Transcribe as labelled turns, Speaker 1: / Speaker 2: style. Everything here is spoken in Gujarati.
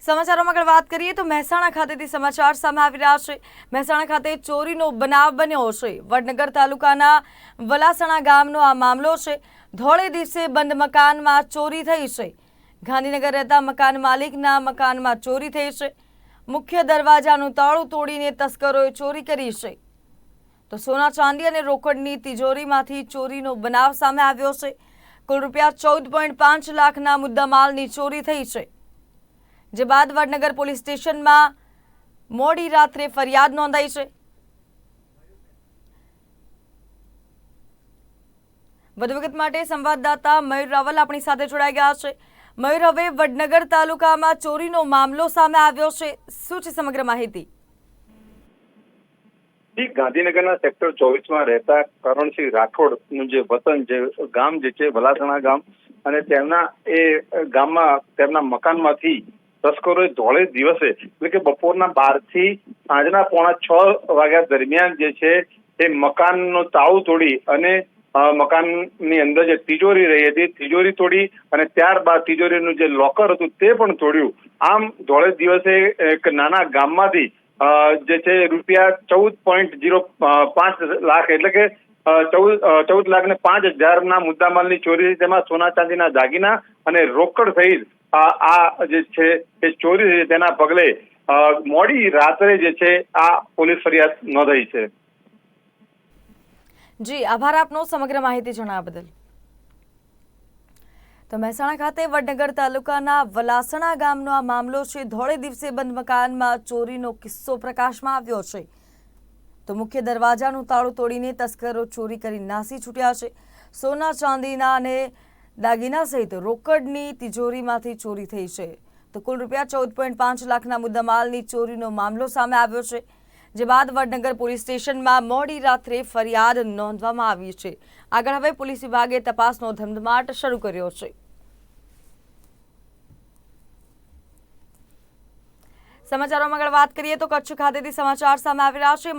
Speaker 1: સમાચારોમાં આગળ વાત કરીએ તો મહેસાણા ખાતેથી સમાચાર સામે આવી રહ્યા છે। મહેસાણા ખાતે ચોરીનો બનાવ બન્યો છે। વડનગર તાલુકાના વલાસણા ગામનો આ મામલો છે। ધોળે દિવસે બંધ મકાનમાં ચોરી થઈ છે। ગાંધીનગર રહેતા મકાન માલિકના મકાનમાં ચોરી થઈ છે। મુખ્ય દરવાજાનું તાળું તોડીને તસ્કરોએ ચોરી કરી છે। તો સોના ચાંદી અને રોકડની તિજોરીમાંથી ચોરીનો બનાવ સામે આવ્યો છે। કુલ રૂપિયા 14.5 લાખના મુદ્દામાલની ચોરી થઈ છે। જે બાદ વડનગર પોલીસ સ્ટેશનમાં મોડી રાત્રે ફરિયાદ નોંધાઈ છે। વધુ વિગત માટે સંવાદદાતા મયુર રાવલ આપણી સાથે જોડાઈ ગયા છે। મયુર, હવે વડનગર તાલુકામાં ચોરીનો મામલો સામે આવ્યો છે, શું છે સમગ્ર માહિતી?
Speaker 2: ગાંધીનગરના સેક્ટર 24 રહેતા કરણસિંહ રાઠોડનું જે વતન જે ગામ જે છે વલાસણા ગામ, અને તેમના એ ગામમાં તેમના મકાનમાંથી તસ્કરોએ ધોળે દિવસે એટલે કે બપોરના 12 થી સાંજના 5:45 વાગ્યા દરમિયાન જે છે એ મકાનનો તાળું તોડી અને મકાનની અંદર જે તિજોરી રહી હતી તિજોરી તોડી અને ત્યારબાદ તિજોરીનું જે લોકર હતું તે પણ તોડ્યું। આમ ધોળે દિવસે એક નાના ગામમાંથી જે છે રૂપિયા 14.05 લાખ એટલે કે 14,05,000 મુદ્દામાલની ચોરી, તેમાં સોના ચાંદીના દાગીના અને રોકડ સહિત આ જે છે એ ચોરી છે। તેના પગલે મોડી રાત્રે જે છે આ પોલીસ ફરિયાદ નોંધાઈ છે।
Speaker 1: જી, આભાર આપનો સમગ્ર માહિતી જણાવવા બદલ। તો મહેસાણા ખાતે વડનગર તાલુકાના વલાસણા ગામનો આ મામલો છે। ધોળે દિવસે બંધ મકાનમાં ચોરીનો કિસ્સો પ્રકાશમાં આવ્યો છે। તો મુખ્ય દરવાજાનું તાળું તોડીને તસ્કરો ચોરી કરી નાસી છૂટ્યા છે। સોના ચાંદીના અને દાગીના સહિત રોકડની તિજોરીમાંથી ચોરી થઈ છે। તો કુલ રૂપિયા 14.5 લાખના મુદ્દામાલની ચોરીનો મામલો સામે આવ્યો છે। જે બાદ વડનગર પોલીસ સ્ટેશનમાં મોડી રાત્રે ફરિયાદ નોંધવામાં આવી છે। આગળ હવે પોલીસ વિભાગે તપાસનો ધમધમાટ શરૂ કર્યો છે। સમાચારોમાં આગળ વાત કરીએ તો કચ્છ ખાતેથી સમાચાર સામે આવી રહ્યા છે।